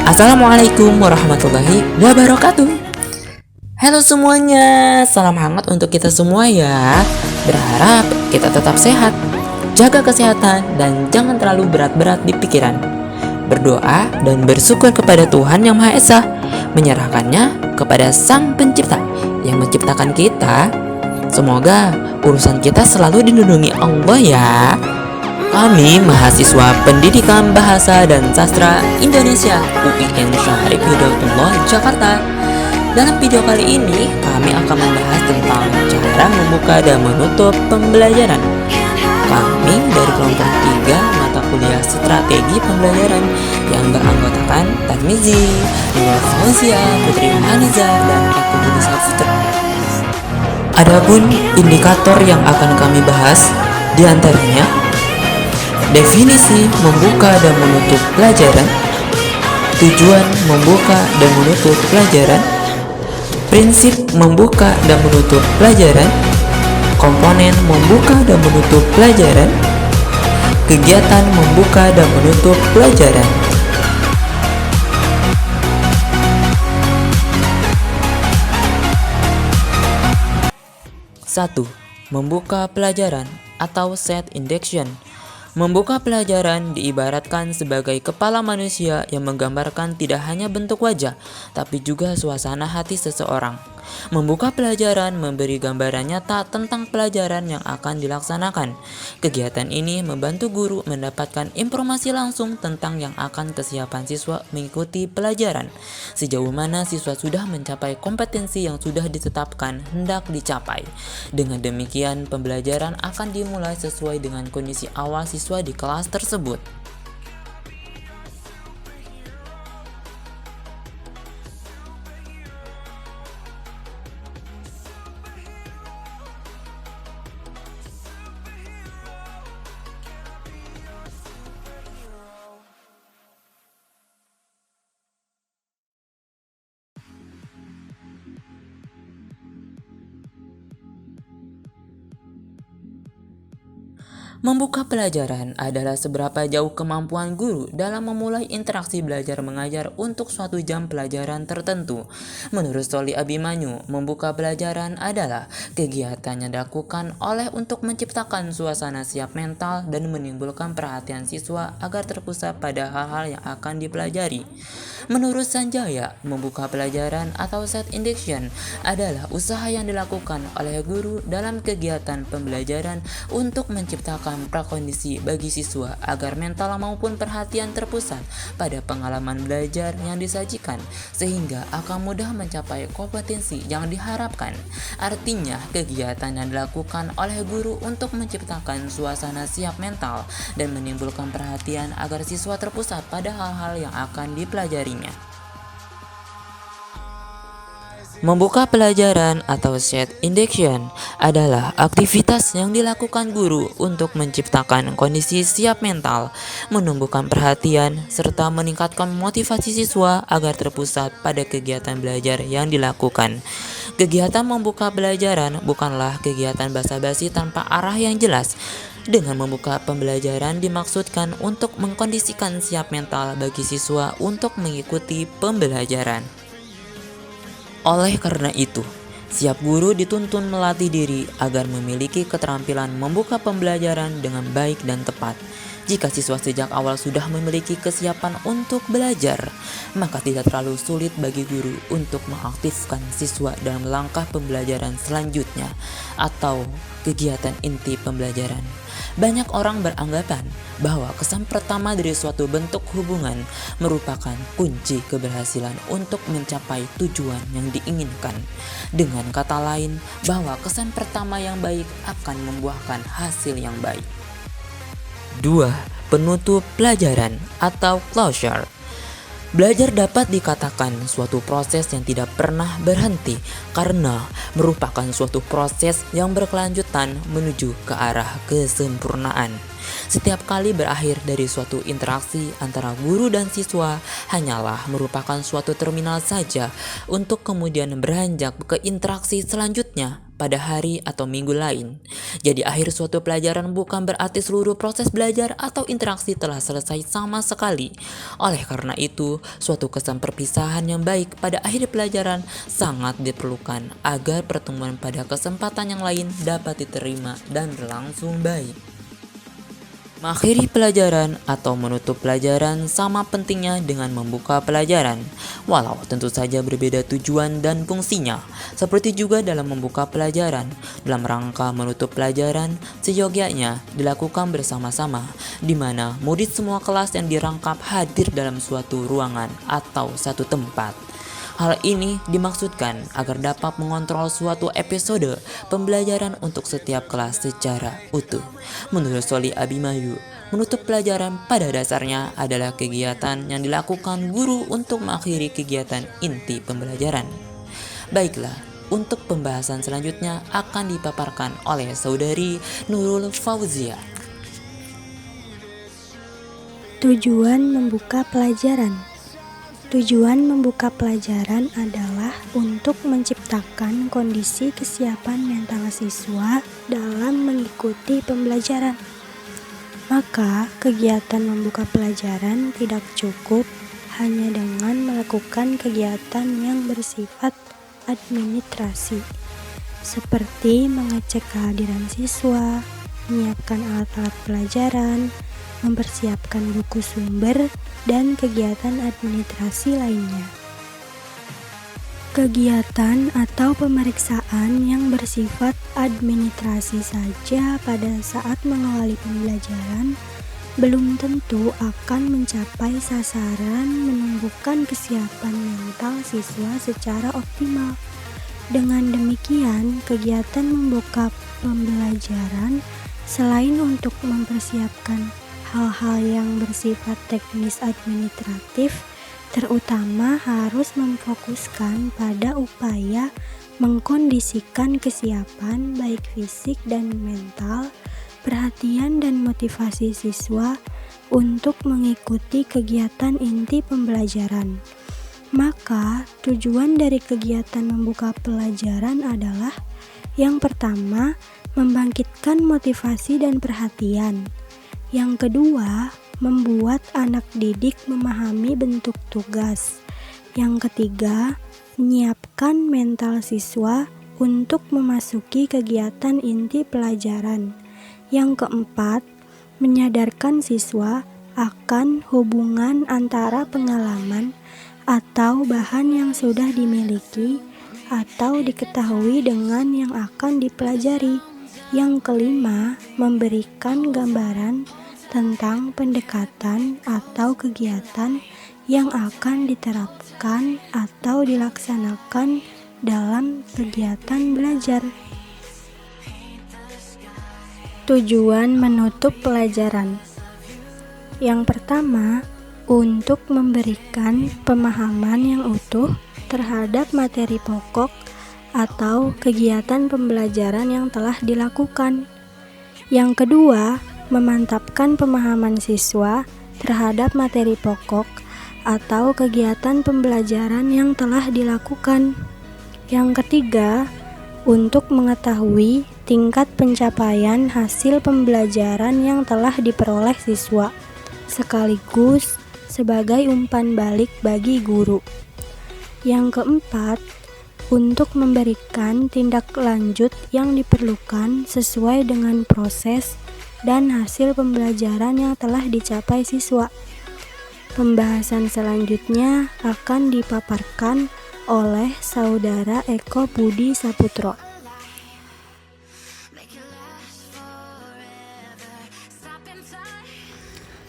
Assalamualaikum warahmatullahi wabarakatuh. Halo semuanya, salam hangat untuk kita semua ya. Berharap kita tetap sehat, jaga kesehatan, dan jangan terlalu berat-berat di pikiran. Berdoa dan bersyukur kepada Tuhan Yang Maha Esa, menyerahkannya kepada Sang Pencipta yang menciptakan kita. Semoga urusan kita selalu dilindungi Allah ya. Kami mahasiswa Pendidikan Bahasa dan Sastra Indonesia UIN Syarif Hidayatullah Jakarta. Dalam video kali ini kami akan membahas tentang cara membuka dan menutup pembelajaran. Kami dari kelompok 3 mata kuliah strategi pembelajaran yang beranggotakan Tarmizi, Nurul Fauzia, Putri Haniza, dan aku Budi Saputra. Adapun indikator yang akan kami bahas diantaranya definisi membuka dan menutup pelajaran, tujuan membuka dan menutup pelajaran, prinsip membuka dan menutup pelajaran, komponen membuka dan menutup pelajaran, kegiatan membuka dan menutup pelajaran. Satu, membuka pelajaran atau set induction. Membuka pelajaran diibaratkan sebagai kepala manusia yang menggambarkan tidak hanya bentuk wajah, tapi juga suasana hati seseorang. Membuka pelajaran memberi gambaran nyata tentang pelajaran yang akan dilaksanakan. Kegiatan ini membantu guru mendapatkan informasi langsung tentang yang akan kesiapan siswa mengikuti pelajaran. Sejauh mana siswa sudah mencapai kompetensi yang sudah ditetapkan hendak dicapai. Dengan demikian, pembelajaran akan dimulai sesuai dengan kondisi awal siswa di kelas tersebut. Membuka pelajaran adalah seberapa jauh kemampuan guru dalam memulai interaksi belajar mengajar untuk suatu jam pelajaran tertentu. Menurut Soli Abimanyu, membuka pelajaran adalah kegiatan yang dilakukan oleh untuk menciptakan suasana siap mental dan menimbulkan perhatian siswa agar terpusat pada hal-hal yang akan dipelajari. Menurut Sanjaya, membuka pelajaran atau set induction adalah usaha yang dilakukan oleh guru dalam kegiatan pembelajaran untuk menciptakan prakondisi bagi siswa agar mental maupun perhatian terpusat pada pengalaman belajar yang disajikan sehingga akan mudah mencapai kompetensi yang diharapkan. Artinya, kegiatan yang dilakukan oleh guru untuk menciptakan suasana siap mental dan menimbulkan perhatian agar siswa terpusat pada hal-hal yang akan dipelajarinya. Membuka pelajaran atau set induction adalah aktivitas yang dilakukan guru untuk menciptakan kondisi siap mental, menumbuhkan perhatian, serta meningkatkan motivasi siswa agar terpusat pada kegiatan belajar yang dilakukan. Kegiatan membuka pelajaran bukanlah kegiatan basa-basi tanpa arah yang jelas. Dengan membuka pembelajaran dimaksudkan untuk mengkondisikan siap mental bagi siswa untuk mengikuti pembelajaran. Oleh karena itu, setiap guru dituntun melatih diri agar memiliki keterampilan membuka pembelajaran dengan baik dan tepat. Jika siswa sejak awal sudah memiliki kesiapan untuk belajar, maka tidak terlalu sulit bagi guru untuk mengaktifkan siswa dalam langkah pembelajaran selanjutnya atau kegiatan inti pembelajaran. Banyak orang beranggapan bahwa kesan pertama dari suatu bentuk hubungan merupakan kunci keberhasilan untuk mencapai tujuan yang diinginkan. Dengan kata lain, bahwa kesan pertama yang baik akan membuahkan hasil yang baik. 2. Penutup pelajaran atau closure. Belajar dapat dikatakan suatu proses yang tidak pernah berhenti karena merupakan suatu proses yang berkelanjutan menuju ke arah kesempurnaan. Setiap kali berakhir dari suatu interaksi antara guru dan siswa hanyalah merupakan suatu terminal saja untuk kemudian beranjak ke interaksi selanjutnya pada hari atau minggu lain. Jadi akhir suatu pelajaran bukan berarti seluruh proses belajar atau interaksi telah selesai sama sekali. Oleh karena itu, suatu kesan perpisahan yang baik pada akhir pelajaran sangat diperlukan agar pertemuan pada kesempatan yang lain dapat diterima dan berlangsung baik. Mengakhiri pelajaran atau menutup pelajaran sama pentingnya dengan membuka pelajaran, walau tentu saja berbeda tujuan dan fungsinya. Seperti juga dalam membuka pelajaran, dalam rangka menutup pelajaran, seyogyanya dilakukan bersama-sama, di mana murid semua kelas yang dirangkap hadir dalam suatu ruangan atau satu tempat. Hal ini dimaksudkan agar dapat mengontrol suatu episode pembelajaran untuk setiap kelas secara utuh. Menurut Soli Abimanyu, menutup pelajaran pada dasarnya adalah kegiatan yang dilakukan guru untuk mengakhiri kegiatan inti pembelajaran. Baiklah, untuk pembahasan selanjutnya akan dipaparkan oleh Saudari Nurul Fauzia. Tujuan membuka pelajaran. Tujuan membuka pelajaran adalah untuk menciptakan kondisi kesiapan mental siswa dalam mengikuti pembelajaran. Maka, kegiatan membuka pelajaran tidak cukup hanya dengan melakukan kegiatan yang bersifat administrasi, seperti mengecek kehadiran siswa, menyiapkan alat-alat pelajaran, mempersiapkan buku sumber, dan kegiatan administrasi lainnya. Kegiatan atau pemeriksaan yang bersifat administrasi saja pada saat mengawali pembelajaran belum tentu akan mencapai sasaran menumbuhkan kesiapan mental siswa secara optimal. Dengan demikian, kegiatan membuka pembelajaran selain untuk mempersiapkan hal-hal yang bersifat teknis administratif, terutama harus memfokuskan pada upaya mengkondisikan kesiapan baik fisik dan mental, perhatian dan motivasi siswa untuk mengikuti kegiatan inti pembelajaran. Maka, tujuan dari kegiatan membuka pelajaran adalah yang pertama, membangkitkan motivasi dan perhatian. Yang kedua, membuat anak didik memahami bentuk tugas. Yang ketiga, menyiapkan mental siswa untuk memasuki kegiatan inti pelajaran. Yang keempat, menyadarkan siswa akan hubungan antara pengalaman atau bahan yang sudah dimiliki atau diketahui dengan yang akan dipelajari. Yang kelima, memberikan gambaran tentang pendekatan atau kegiatan yang akan diterapkan atau dilaksanakan dalam kegiatan belajar. Tujuan menutup pelajaran. Yang pertama, untuk memberikan pemahaman yang utuh terhadap materi pokok atau kegiatan pembelajaran yang telah dilakukan. Yang kedua, memantapkan pemahaman siswa terhadap materi pokok atau kegiatan pembelajaran yang telah dilakukan. Yang ketiga, untuk mengetahui tingkat pencapaian hasil pembelajaran yang telah diperoleh siswa, sekaligus sebagai umpan balik bagi guru. Yang keempat, untuk memberikan tindak lanjut yang diperlukan sesuai dengan proses dan hasil pembelajaran yang telah dicapai siswa. Pembahasan selanjutnya akan dipaparkan oleh Saudara Eko Budi Saputro.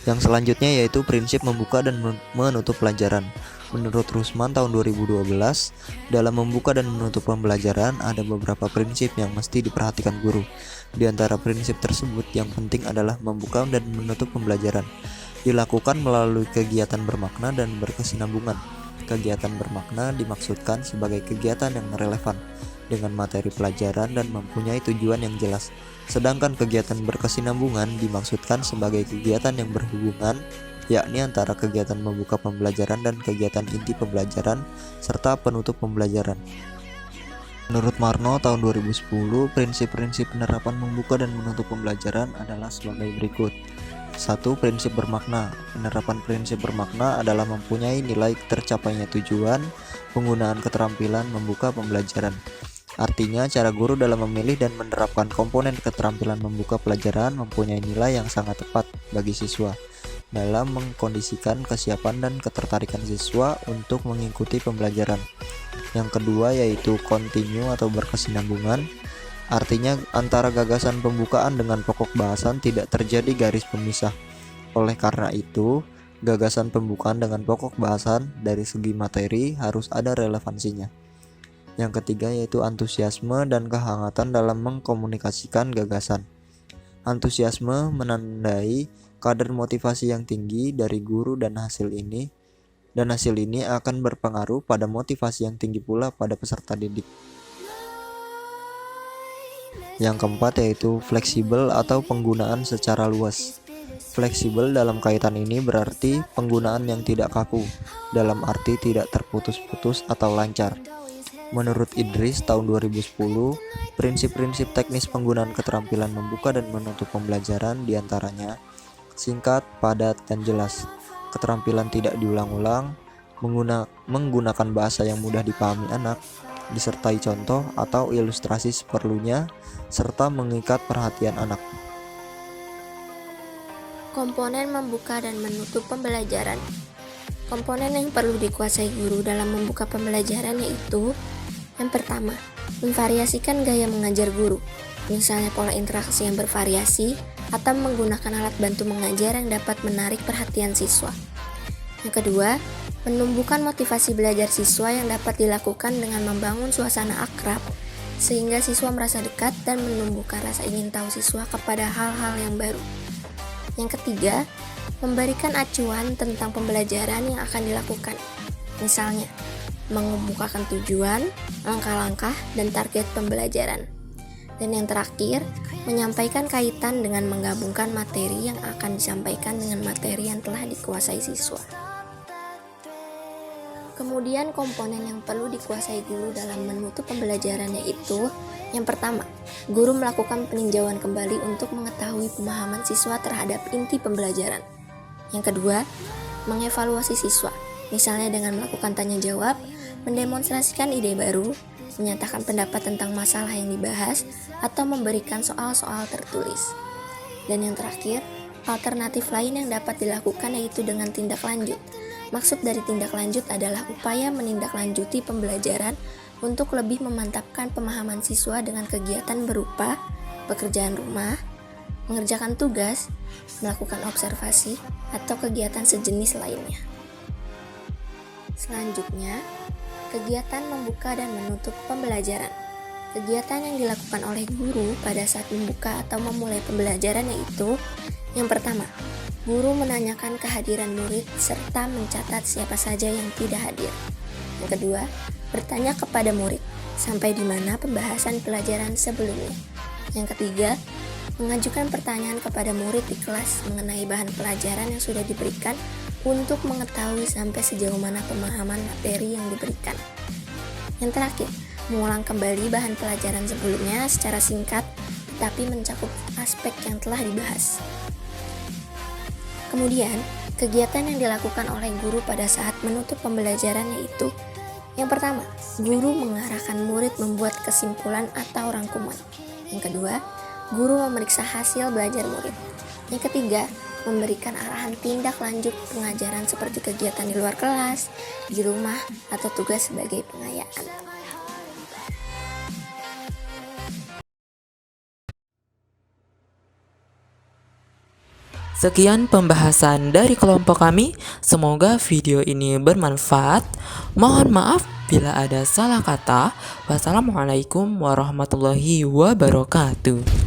Yang selanjutnya yaitu prinsip membuka dan menutup pelajaran. Menurut Rusman tahun 2012, dalam membuka dan menutup pembelajaran ada beberapa prinsip yang mesti diperhatikan guru. Di antara prinsip tersebut yang penting adalah membuka dan menutup pembelajaran dilakukan melalui kegiatan bermakna dan berkesinambungan. Kegiatan bermakna dimaksudkan sebagai kegiatan yang relevan dengan materi pelajaran dan mempunyai tujuan yang jelas. Sedangkan kegiatan berkesinambungan dimaksudkan sebagai kegiatan yang berhubungan, yakni antara kegiatan membuka pembelajaran dan kegiatan inti pembelajaran serta penutup pembelajaran. Menurut Marno tahun 2010, prinsip-prinsip penerapan membuka dan menutup pembelajaran adalah sebagai berikut. 1. Prinsip bermakna. Penerapan prinsip bermakna adalah mempunyai nilai tercapainya tujuan penggunaan keterampilan membuka pembelajaran. Artinya, cara guru dalam memilih dan menerapkan komponen keterampilan membuka pelajaran mempunyai nilai yang sangat tepat bagi siswa dalam mengkondisikan kesiapan dan ketertarikan siswa untuk mengikuti pembelajaran. Yang kedua yaitu kontinu atau berkesinambungan. Artinya antara gagasan pembukaan dengan pokok bahasan tidak terjadi garis pemisah. Oleh karena itu, gagasan pembukaan dengan pokok bahasan dari segi materi harus ada relevansinya. Yang ketiga yaitu antusiasme dan kehangatan dalam mengkomunikasikan gagasan. Antusiasme menandai kadar motivasi yang tinggi dari guru dan hasil ini akan berpengaruh pada motivasi yang tinggi pula pada peserta didik. Yang keempat yaitu fleksibel atau penggunaan secara luas. Fleksibel dalam kaitan ini berarti penggunaan yang tidak kaku, dalam arti tidak terputus-putus atau lancar. Menurut Idris tahun 2010, prinsip-prinsip teknis penggunaan keterampilan membuka dan menutup pembelajaran diantaranya singkat, padat, dan jelas. Keterampilan tidak diulang-ulang, menggunakan bahasa yang mudah dipahami anak, disertai contoh atau ilustrasi seperlunya, serta mengikat perhatian anak. Komponen membuka dan menutup pembelajaran. Komponen yang perlu dikuasai guru dalam membuka pembelajaran yaitu: yang pertama, memvariasikan gaya mengajar guru, misalnya pola interaksi yang bervariasi atau menggunakan alat bantu mengajar yang dapat menarik perhatian siswa. Yang kedua, menumbuhkan motivasi belajar siswa yang dapat dilakukan dengan membangun suasana akrab sehingga siswa merasa dekat dan menumbuhkan rasa ingin tahu siswa kepada hal-hal yang baru. Yang ketiga, memberikan acuan tentang pembelajaran yang akan dilakukan, misalnya mengemukakan tujuan, langkah-langkah, dan target pembelajaran. Dan yang terakhir, menyampaikan kaitan dengan menggabungkan materi yang akan disampaikan dengan materi yang telah dikuasai siswa. Kemudian komponen yang perlu dikuasai guru dalam menutup pembelajaran yaitu: yang pertama, guru melakukan peninjauan kembali untuk mengetahui pemahaman siswa terhadap inti pembelajaran. Yang kedua, mengevaluasi siswa, misalnya dengan melakukan tanya jawab, mendemonstrasikan ide baru, menyatakan pendapat tentang masalah yang dibahas, atau memberikan soal-soal tertulis. Dan yang terakhir, alternatif lain yang dapat dilakukan yaitu dengan tindak lanjut. Maksud dari tindak lanjut adalah upaya menindaklanjuti pembelajaran untuk lebih memantapkan pemahaman siswa dengan kegiatan berupa pekerjaan rumah, mengerjakan tugas, melakukan observasi, atau kegiatan sejenis lainnya. Selanjutnya, kegiatan membuka dan menutup pembelajaran. Kegiatan yang dilakukan oleh guru pada saat membuka atau memulai pembelajaran yaitu: yang pertama, guru menanyakan kehadiran murid serta mencatat siapa saja yang tidak hadir. Yang kedua, bertanya kepada murid sampai di mana pembahasan pelajaran sebelumnya. Yang ketiga, mengajukan pertanyaan kepada murid di kelas mengenai bahan pelajaran yang sudah diberikan untuk mengetahui sampai sejauh mana pemahaman materi yang diberikan. Yang terakhir, mengulang kembali bahan pelajaran sebelumnya secara singkat tetapi mencakup aspek yang telah dibahas. Kemudian, kegiatan yang dilakukan oleh guru pada saat menutup pembelajaran yaitu: yang pertama, guru mengarahkan murid membuat kesimpulan atau rangkuman. Yang kedua, guru memeriksa hasil belajar murid. Yang ketiga, memberikan arahan tindak lanjut pengajaran seperti kegiatan di luar kelas, di rumah, atau tugas sebagai pengayaan. Sekian pembahasan dari kelompok kami. Semoga video ini bermanfaat. Mohon maaf bila ada salah kata. Wassalamualaikum warahmatullahi wabarakatuh.